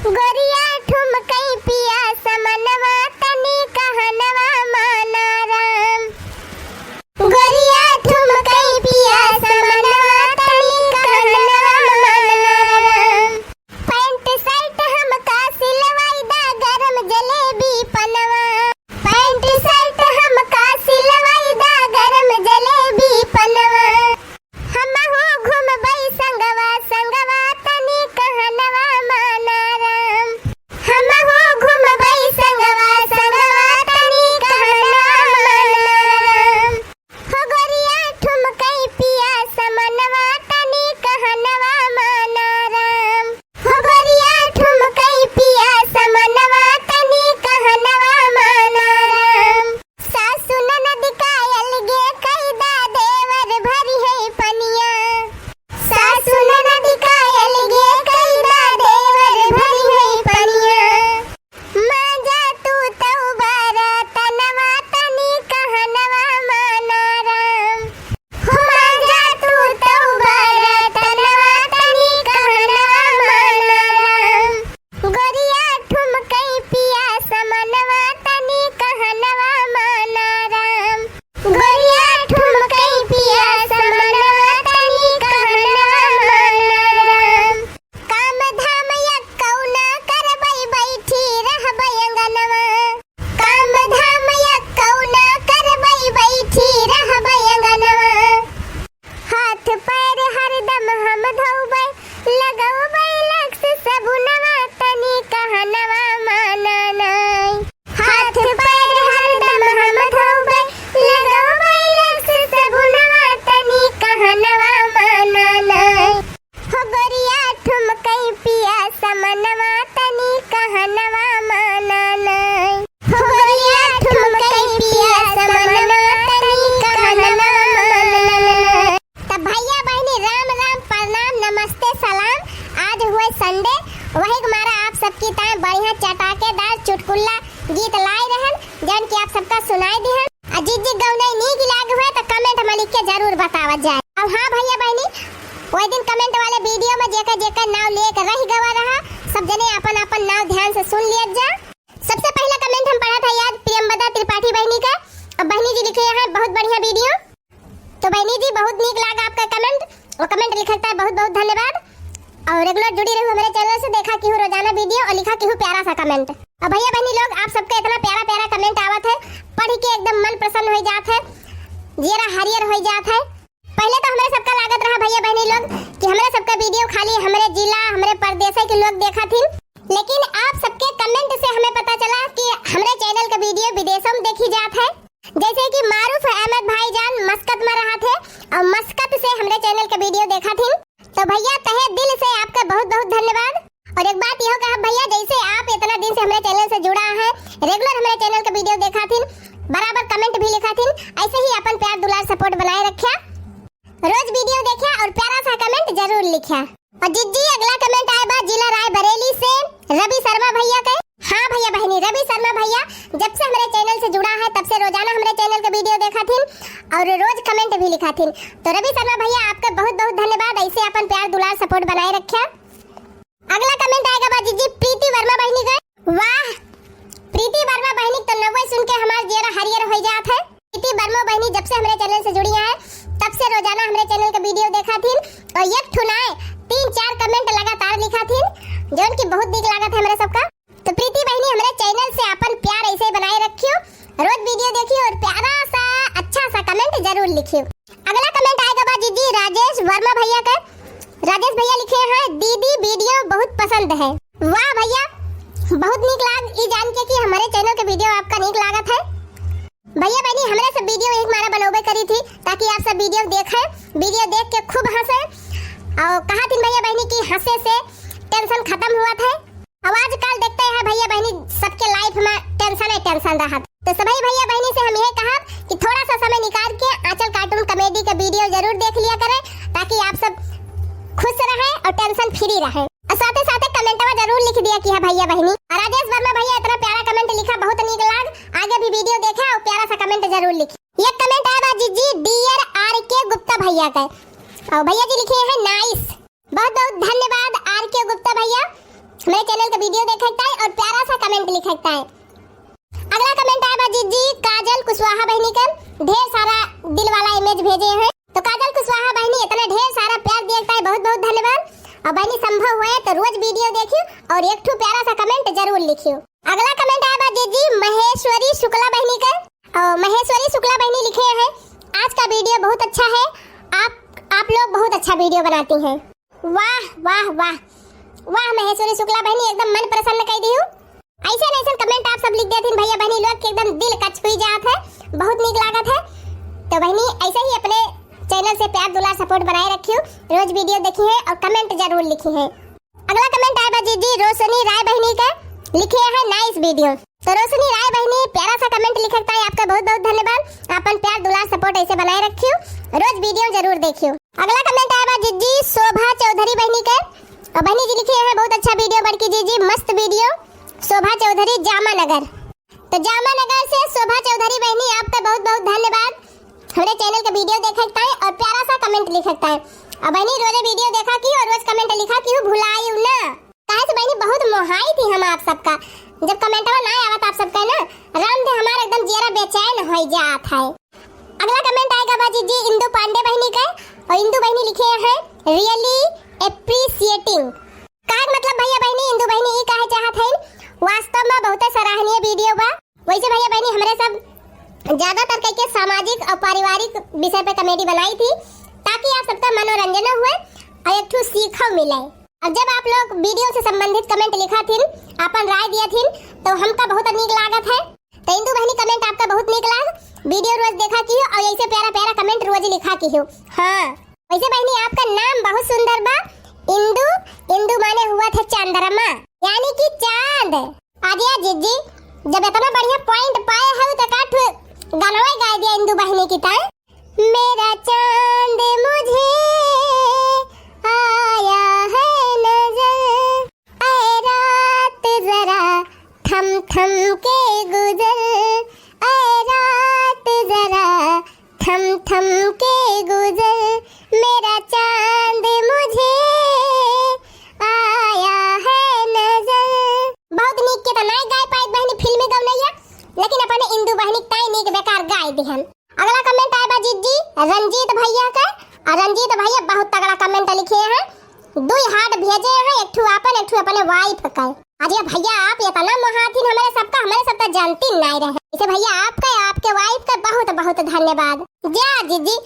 गोरिया ठुमकई पिया समनवा तनी कहनवा माना राम। गोरिया ठुमकई पिया समनवा तनी कहनवा माना राम। पैंट शर्ट हमका सिलवाई दा गरम जलेबी पनवा। पैंट शर्ट हमका सिलवाई दा गरम जलेबी पनवा। हमहू घुमबई संगवा संगवा तनी कहनवा माना राम। हमहू घुमबई संगवा संगवा तनी कहनवा माना राम। हो गोरिया ठुमकई पिया समनवा तनी कहनवा माना राम। हो गोरिया ठुमकई पिया समनवा तनी कहनवा माना राम। सासु ननद का अलगे कैदा देवर भरी है पनिया। सासु ननद का अलगे कैदा देवर भरी है पनिया। मांजा तू तौबारा तनवा तनी कहनवा माना राम। हो मांजा तू तौबारा तनवा तनी कहनवा माना राम। गोरिया ठुमकई पिया समनवा तनी कहनवा माना राम। गोरिया ठुमकई पिया समनवा तनी कहनवा माना राम। काम धाम यक्कौ ना करबई बैठी रहबई अंगनवा। काम धाम यक्कौ ना करबई बैठी रहबई अंगनवा। हाथ पैर हरदम हम धोबै लगौबै लक्स सबुनवा तनी कहनवा माना नाय। हाथ पैर हरदम हम धोबै लगौबै लक्स सबुनवा तनी कहनवा माना नाय। हो गोरिया ठुमकई पिया समनवा तनी कहनवा माना नाय। हो गोरिया ठुमकई पिया समनवा तनी कहनवा माना नाय। तब भैया बहनी राम राम प्रणाम नमस्ते सलाम। आज हुए संडे वही हमारा आप सबकी ताए बढ़िया चटाकेदार चुटकुला गीत लाए रहन जन की आप सबका सुनाई दिहन। अजीत जी गौनई नीक लाग हुए तो कमेंट में लिख के जरूर बतावत जाए। अब हाँ भैया बहनी वही दिन कमेंट वाले वीडियो में जेकर जेकर नाम लेकर रह गवा रहा सब जने अपन अपन नाम ध्यान से सुन लिया जा। सबसे पहला कमेंट हम पढ़ा था याद प्रियंवदा त्रिपाठी बहनी का। अब बहनी जी लिखे हैं बहुत बढ़िया वीडियो। तो बहनी जी बहुत नीक लगा आपका कमेंट और कमेंट लिखता है बहुत बहुत धन्यवाद। और रेगुलर जुड़ी रहो हमारे चैनल से देखा की हूँ रोजाना वीडियो और लिखा की हूँ प्यारा सा कमेंट। अब भैया बहनी लोग आप सबका इतना प्यारा प्यारा कमेंट आवत है पढ़ के एकदम मन प्रसन्न हो जात है जीरा हरियर हो जात है। पहले तो हमारे सबका लागत रहा भैया बहनी लोग कि हमारे सबका वीडियो खाली हमारे जिला हमारे प्रदेश के लोग देखा थी। लेकिन आप सबके कमेंट से हमें पता चला कि हमारे चैनल का वीडियो विदेशों में देखी जात है। जैसे कि मारूफ अहमद भाईजान मस्कत में रहा थे और मस्कत से हमारे चैनल का वीडियो देखा थी। तो भैया तहे दिल से आपका बहुत बहुत धन्यवाद। और एक बात यह कहा भैया जैसे आप इतना दिन से हमारे चैनल से जुड़ा है रेगुलर हमारे चैनल का वीडियो देखा थी बराबर कमेंट भी लिखा थी ऐसे ही अपन प्यार दुलार सपोर्ट बनाए रखा रोज वीडियो देखा और प्यारा सा कमेंट जरूर लिखा। और जी अगला कमेंट आया बा जिला रायबरेली से रवि शर्मा भैया का। हाँ भैया बहनी रवि शर्मा भैया जब से हमारे चैनल से जुड़ा है तब से रोजाना हमारे चैनल का वीडियो देखा थी और रोज कमेंट भी लिखा थी। तो रवि शर्मा भैया आपका बहुत बहुत धन्यवाद ऐसे अपन प्यार दुलार सपोर्ट बनाए रखा। अगला कमेंट आएगा बाजी जी प्रीति वर्मा बहनी का। वाह प्रीति वर्मा बहनी तो नवे सुन के हमारा जेरा हरियर हो जात है। प्रीति वर्मा बहनी जब से हमारे चैनल से जुड़ी है तब से रोजाना हमारे चैनल का वीडियो देखा थी और एक ठुनाए 3-4 कमेंट लगातार लिखा थी जो उनकी बहुत नीक लागत है हमारे सबका। तो प्रीति बहनी हमारे चैनल से अपन प्यार ऐसे बनाए रखियो रोज वीडियो देखियो और प्यारा सा अच्छा सा कमेंट जरूर लिखियो। अगला कमेंट आएगा बाजी जी राजेश वर्मा भैया का। राजेश भैया लिखे हैं दीदी वीडियो बहुत पसंद है। वाह भैया बहुत नीक लाग ई जान के कि हमारे चैनल का वीडियो आपका नीक लागत है। भैया बहनी हमने सब वीडियो एक मारा बनोबे करी थी ताकि आप सब वीडियो देखें वीडियो देख के खूब हंसे और कहा थी भैया बहनी की हंसे से टेंशन खत्म हुआ था। अब आजकल देखते हैं भैया बहनी सबके लाइफ में टेंशन रहा। तो सभी भैया बहनी से हम यह कहा कि थोड़ा सा समय निकाल के आंचल कार्टून कॉमेडी का वीडियो जरूर देख लिया करें ताकि आप सब खुश रहे और टेंशन फ्री रहे। और साथ ही कमेंट में जरूर लिख दिया कि भैया बहनी। राजेश वर्मा भैया इतना प्यारा कमेंट लिखा बहुत नीक लाग आगे भी वीडियो देखा और प्यारा सा कमेंट जरूर लिखी। ये कमेंट आया बाजी जी डियर आर के गुप्ता भैया का और भैया जी लिखे हैं नाइस। बहुत बहुत धन्यवाद आर के गुप्ता भैया हमारे चैनल का वीडियो देख सकता है और प्यारा सा कमेंट लिख सकता है। अगला कमेंट आया अजीत जी काजल कुशवाहा बहनी का, ढेर सारा दिल वाला इमेज भेजे हैं। तो काजल कुशवाहा बहनी इतना ढेर सारा प्यार दिया है, बहुत बहुत धन्यवाद। और बहनी संभव हुए तो रोज वीडियो देखियो और एक ठो प्यारा सा कमेंट जरूर लिखियो। अगला कमेंट आया अजीत जी महेश्वरी शुक्ला बहनी का, और महेश्वरी शुक्ला बहनी लिखे हैं आज का वीडियो बहुत अच्छा है, आप लोग बहुत अच्छा वीडियो बनाती हैं। वाह वाह वाह वाह महेश्वरी शुक्ला बहनी एकदम मन प्रसन्न कर दी हूँ। ऐसे कमेंट आप सब लिख देते भैया बहनी लोग के एकदम दिल कच हुई जात है, बहुत नीक लागत है। तो बहनी ऐसे ही अपने चैनल से प्यार दुलार सपोर्ट बनाए रखियो, रोज वीडियो देखी है और कमेंट जरूर लिखी है। अगला कमेंट आया जी जी रोशनी राय बहनी का, लिखे है नाइस वीडियो। तो रोशनी राय बहनी प्यारा सा कमेंट लिख सकता है, आपका बहुत बहुत धन्यवाद। अपन प्यार दुलार सपोर्ट ऐसे बनाए रखियो, रोज वीडियो जरूर देखियो। अगला कमेंट आया जी जी शोभा चौधरी बहनी का, और बहनी जी लिखे है बहुत अच्छा वीडियो बड़की जी जी मस्त वीडियो। शोभा चौधरी जामानगर, तो जामानगर से शोभा चौधरी बहनी आपका बहुत बहुत धन्यवाद। हमारे चैनल का वीडियो देख सकता है और प्यारा सा कमेंट लिख सकता है। अब बहनी रोज वीडियो देखा की और रोज कमेंट लिखा की भुलाई ना, काहे से बहनी बहुत मोहाई थी हम आप सबका, जब कमेंटवा ना आवत आप सबका ना राम दे हमारा एकदम जेरा बेचैन हो जात है। अगला कमेंट आएगा बाजी जी इंदु पांडे बहनी का, और इंदु बहनी लिखे हैं रियली एप्रिशिएटिंग। का मतलब भैया बहनी इंदु बहनी ई काहे चाहत है, वास्तव में बहुत सराहनीय वीडियो बा। वैसे भैया बहनी हमारे सब ज्यादातर करके सामाजिक और पारिवारिक विषय पे कॉमेडी बनाई थी, ताकि आप सबका मनोरंजन हुए और एक ठो सीखो मिले। अब जब आप लोग वीडियो से संबंधित कमेंट लिखा थी, अपन राय दिया थी, तो हमका बहुत नीक लागत है। तो इंदु बहनी कमेंट आपका बहुत नीक लाग, वीडियो रोज देखा की हो और ऐसे प्यारा प्यारा कमेंट रोज लिखा की हो। हाँ वैसे बहनी आपका नाम बहुत सुंदर बा, इंदु, इंदु माने हुआ था चंद्रमा यानी कि चांद। आदिया जीजी जब इतना बढ़िया पॉइंट पाए है तो काठ गाना गा दिया इंदु बहनी की ता, मेरा चांद मुझे आया है नजर, ऐ रात जरा थम थम के गुजर, ऐ रात जरा थम थम के गुजर, मेरा चांद मुझे आया है नजर। बहुत नीक के तना गाय पाई बहनी फिल्मी गवनैया, लेकिन अपने इंदु बहनी ताई नीक बेकार गाय दिहन। अगला कमेंट आया बाजीत जी रंजीत भैया का, और रंजीत भैया बहुत तगड़ा कमेंट लिखे हैं, दुई हार्ट भेजे हैं, एक ठो अपन एक ठो अपने वाइफ का। अरे भैया आप इतना महाथिन हमारे सबका जानती नहीं रहे, इसे भैया आपका आपके वाइफ का बहुत बहुत धन्यवाद। जा जीजी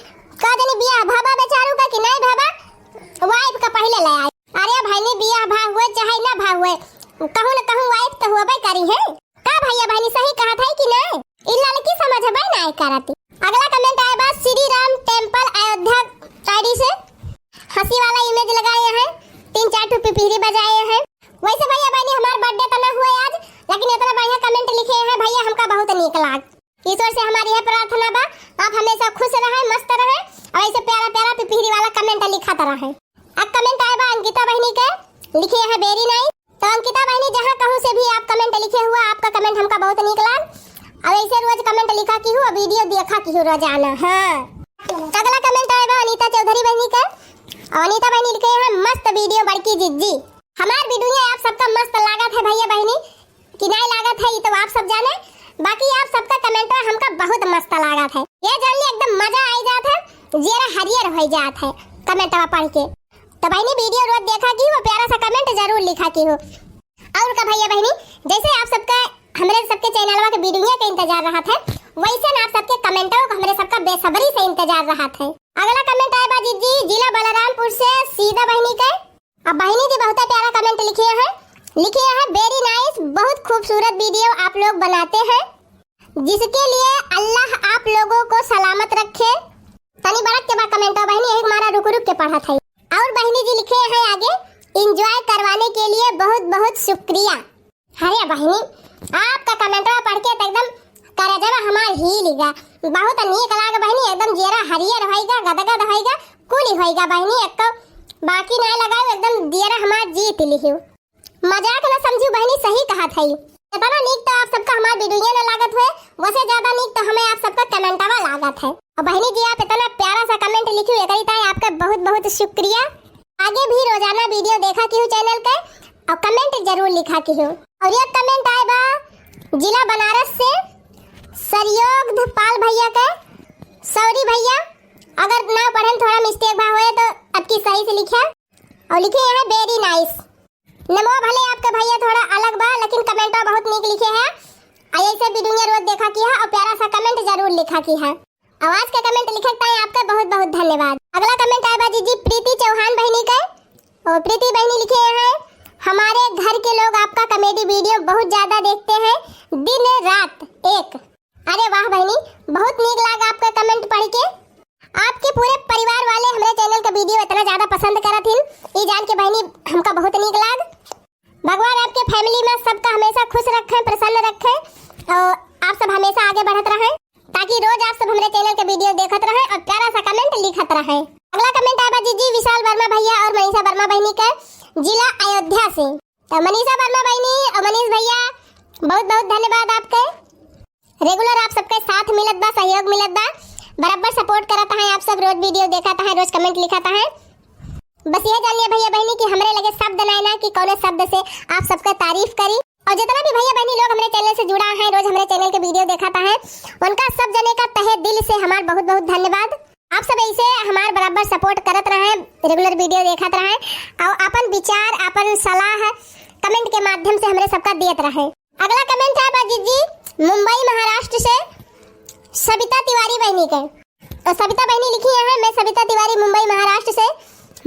का देनी बियाह भाबा बेचारू का कि नहीं भाबा, वाइफ का पहले ले आए। अरे भाई बियाह भा हुए चाहे ना भा हुए, कहूं न कहूं वाइफ तो हुआ करी है का भैया बहनी सही कहा था कि नहीं, इन लड़की समझ भाई नहीं करती। अगला कमेंट आया बात श्री राम टेम्पल अयोध्या आईडी से, हंसी वाला इमेज लगाए हैं, 3-4 ठो पिपीरी बजाए हैं। वैसे भैया बहनी हमारा बर्थडे तो ना हुआ आज, लेकिन इतना बढ़िया कमेंट लिखे हैं भैया हमका बहुत नीक लाग। ईश्वर से हमारी यह प्रार्थना बा आप हमेशा खुश रहे मस्त रहे और ऐसे प्यारा प्यारा पिपीरी वाला कमेंट लिखा रहे। अब कमेंट आया बा अंकिता बहनी का, लिखे हैं वेरी नाइस। तो अंकिता बहनी जहाँ कहूँ से भी आप कमेंट लिखे हुआ, आपका कमेंट हमका बहुत नीक लाग, और ऐसे रोज कमेंट लिखा की हो वीडियो देखा की हो रोजाना। हाँ अगला कमेंट आया बा अनीता चौधरी बहनी का, और अनीता बहनी लिखे हैं मस्त वीडियो बड़की जिज्जी। हमार वीडियो आप सबका मस्त लागत है भैया बहनी कि नहीं लागत है ये तो आप सब जाने, बाकी आप सबका कमेंट हमका बहुत मस्त लागत है, ये जानली एकदम मजा आई जात है, जेरा हरियर हो जात है कमेंट पढ़ के। तो बहनी वीडियो रोज देखा की वो प्यारा सा कमेंट जरूर लिखा की हो। और का भैया बहनी जैसे आप सबका हमारे सबके चैनलवा के वीडियो का इंतजार रहा था, वैसे आप सबके कमेंटों का हमारे सबका बेसब्री से इंतजार रहा था। अगला कमेंट आया बाजी जी जिला बलरामपुर से सीधा बहनी का, अब बहनी जी बहुत प्यारा कमेंट लिखे हैं वेरी नाइस, बहुत खूबसूरत वीडियो आप लोग बनाते हैं, जिसके लिए अल्लाह आप लोगों को सलामत रखे। तनी बड़क के बाद कमेंट बहनी एक मारा रुक के पढ़ा था। और बहनी जी लिखे हैं आगे एंजॉय करवाने के लिए बहुत बहुत शुक्रिया। अरे बहनी आपका कमेंट पढ़ के एकदम करजवा हमार ही लिगा, बहुत नीक लाग बहनी, एकदम जेरा हरियर होएगा गदगद होएगा कुली होएगा बहनी, एक तो बाकी नहीं लगाओ एकदम जेरा हमार जीत लिहियो। मजाक ना समझू बहनी सही कहा था, इतना नीक तो आप सबका हमार वीडियो ना लागत है, वैसे ज्यादा नीक तो हमें आप सबका कमेंटवा लागत है। और बहनी जी आप इतना प्यारा सा कमेंट लिखियो एकरिता है आपका बहुत बहुत शुक्रिया। आगे भी रोजाना वीडियो देखा की चैनल का और कमेंट जरूर लिखा की हो। और ये कमेंट आए बा जिला बनारस से सरयोग पाल भैया का। सॉरी भैया, अगर ना पढ़न थोड़ा मिस्टेक बा होए तो अब की सही से लिखा और लिखे हैं वेरी नाइस। नमो भले आपका भैया थोड़ा अलग बा लेकिन कमेंट बहुत नीक लिखे हैं। ऐसे वीडियो रोज देखा की है और प्यारा सा कमेंट जरूर लिखा की है। आवाज का कमेंट लिखे ताई आपका बहुत बहुत धन्यवाद। अगला कमेंट आया बाजी जी प्रीति चौहान बहनी का। और प्रीति बहनी लिखे हैं हमारे घर के लोग आपका कॉमेडी वीडियो बहुत ज्यादा देखते हैं दिन रात एक। अरे वाह बहनी, बहुत नीक लगा आपका कमेंट पढ़ के। आपके पूरे परिवार वाले हमारे चैनल का वीडियो इतना ज्यादा पसंद करत हिन, ये जान के बहनी हमका बहुत नीक लाग। भगवान आपके फैमिली में सबका हमेशा खुश रखें, प्रसन्न रखें और आप सब हमेशा आगे बढ़त रहें ताकि रोज आप सब हमारे चैनल के वीडियो देखत रहें और प्यारा सा कमेंट लिखत रहें। अगला कमेंट आया जी विशाल वर्मा भैया और मनीषा वर्मा बहनी का जिला अयोध्या से। तो मनीषा वर्मा बहनी और मनीष भैया बहुत बहुत धन्यवाद आपके। रेगुलर आप सबके साथ मिलत बा, सहयोग मिलत बा, बराबर सपोर्ट करता है, आप सब रोज वीडियो देखता है, रोज कमेंट लिखाता है। बस ये जानिए भैया बहनी कि हमरे लगे शब्द ना कि कौन शब्द से आप सबका तारीफ करी। और जितना भी भैया बहनी लोग हमारे चैनल से जुड़ा है, रोज हमारे चैनल के वीडियो देखता है, उनका सब जने का तहे दिल से हमार बहुत बहुत धन्यवाद। आप सब ऐसे हमार बराबर सपोर्ट करत रहे, रेगुलर वीडियो देखत रहे और अपन विचार अपन सलाह कमेंट के माध्यम से हमारे सबका देत रहे। अगला कमेंट है बाजी जी मुंबई महाराष्ट्र से सविता तिवारी बहनी के। और सविता बहनी लिखी है मैं सविता तिवारी मुंबई महाराष्ट्र से।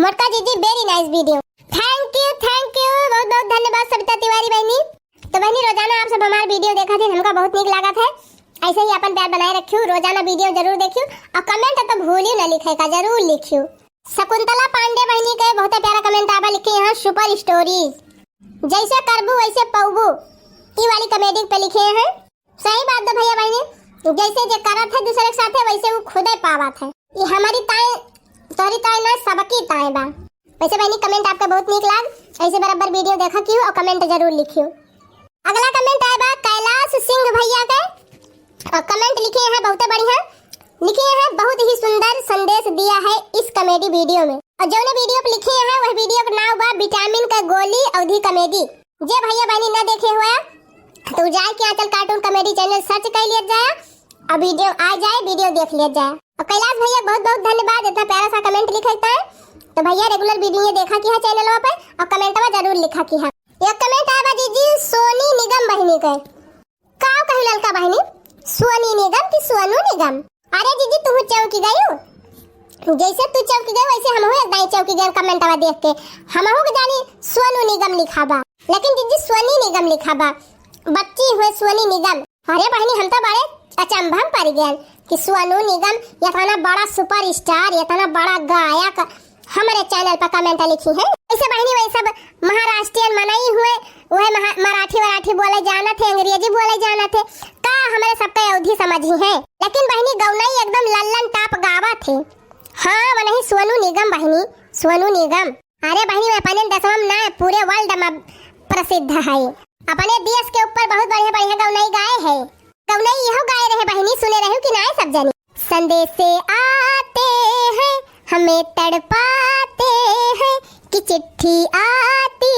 Motka ji very nice video, thank you बहुत बहुत धन्यवाद सविता तिवारी बहनी। तो बहनी रोजाना आप सब हमारा वीडियो देखा थे, हमका बहुत नीक लगा था। ऐसे ही अपन प्यार बनाए रखियो, रोजाना वीडियो जरूर देखियो और कमेंट तो भूलियो न लिखे का, जरूर लिखियो। शकुंतला पांडे बहनी के बहुत प्यारा कमेंट आवा लिखे हैं सुपर स्टोरीज, जैसे करबू वैसे पौबू, ये वाली कॉमेडी पे लिखे हैं। सही बात है भैया बहनी, जैसे जो करत है दूसरे के साथ वैसे वो खुद ही पावत है। ये हमारी ताए सॉरी ताए ना सबकी ताए बा। वैसे बहनी कमेंट आपका बहुत नीक लाग, ऐसे बराबर वीडियो देखा कियो और कमेंट जरूर लिखियो। अगला कमेंट आया बा कैलाश सिंह भैया के। और कमेंट लिखे हैं बहुत बढ़िया, लिखे हैं बहुत ही सुंदर संदेश दिया है इस कॉमेडी वीडियो में। और जो वीडियो पे लिखे हैं वह वीडियो का नाम बा विटामिन का गोली अवधि कॉमेडी। जे भैया बहनी न देखे हुआ तो जाए के आंचल कार्टून कॉमेडी चैनल सर्च कर लिया जाए और वीडियो आ जाए, वीडियो देख लिया जाए। और कैलाश भैया बहुत बहुत धन्यवाद, इतना प्यारा सा कमेंट लिखता है। तो भैया रेगुलर वीडियो देखा की है चैनल पे और कमेंट में जरूर लिखा की है। एक कमेंट आया जी सोनी निगम बहनी के। का कही ललका बहनी सोनी निगम की सोनू निगम? अरे जीजी तू चौकी गई हो, जैसे तू चौकी गई वैसे हम हो दाई चौकी गए। कमेंट में देख के हम हो जानी सोनू निगम लिखा बा, लेकिन जीजी सोनी निगम लिखा बा, बच्ची हुए सोनी निगम। अरे बहनी हम तो बड़े अचंभा में पड़ गए कि सोनू निगम इतना बड़ा सुपर स्टार, इतना बड़ा गायक हमारे चैनल पर कमेंट लिखी है। ऐसे बहनी वही सब महाराष्ट्रियन मनाई हुए, वह मराठी बोले जाना थे, अंग्रेजी बोले जाना थे, का हमारे सबका अवधि समझी है। लेकिन बहनी गौनाई एकदम लल्लन टाप गावा थे। हाँ वो नहीं सोनू निगम बहनी, सोनू निगम। अरे बहनी मैं अपने दसम ना पूरे वर्ल्ड में प्रसिद्ध है, अपने देश के ऊपर बहुत बढ़िया बढ़िया गौनाई गाए है। गौनाई यह गाए रहे बहनी, सुने रहे कि ना सब जनी। संदेश से आते हैं हमें तड़पाते हैं कि चिट्ठी आती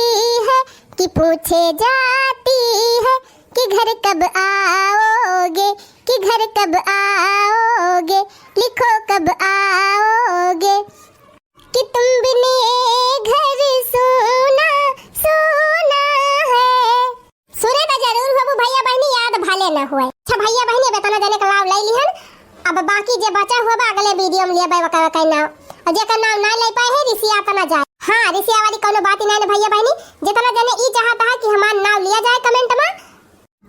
है कि पूछे जाती है कि घर कब आओगे, कि घर कब आओगे, लिखो कब आओगे, कि तुम बिन घर सोना सोना है। सुने तो जरूर हो भैया बहनी, याद भाले ना हुए। अच्छा भैया बहनी बेतना जाने का लाभ ले लिहन, अब बाकी जे बचा हुआ अगले वीडियो में लिया बका का नाम, और जे का नाम ना ले पाए है रिसिया तना जाए। हां रिसिया वाली कोनो बात नहीं है भैया बहनी, जितना जने ई चाहता है कि हमारा नाम लिया जाए कमेंट में,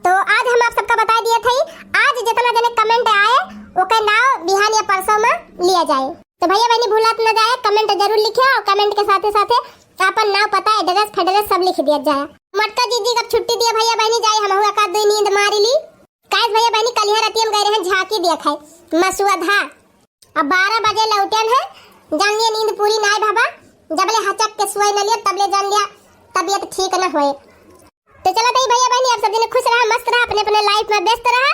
तो आज हम आप सबका बता दिया था। आज जितना जने कमेंट आए ओके नाम बिहान या परसों में लिया जाए। तो भैया बहनी भूलत न जाए, कमेंट जरूर लिखे और कमेंट के साथ साथ अपन नाम पता एड्रेस फेड्रेस सब लिख दिया जाए। मटका जीजी कब छुट्टी दिया भैया बहनी जाए, हम हुआ का दो नींद मारी ली। काश भैया बहनी कल ही रात हम गए रहे झांकी देखा मसुआधा, अब 12 बजे लौटन है, जान लिया नींद पूरी ना है बाबा, जबले हचक के सोए न लिया तबले जान लिया तबीयत ठीक न होए। तो चलो भैया बहनी आप सब जने खुश रहा, मस्त रहा, अपने अपने लाइफ में व्यस्त रहा।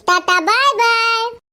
Tata bye bye.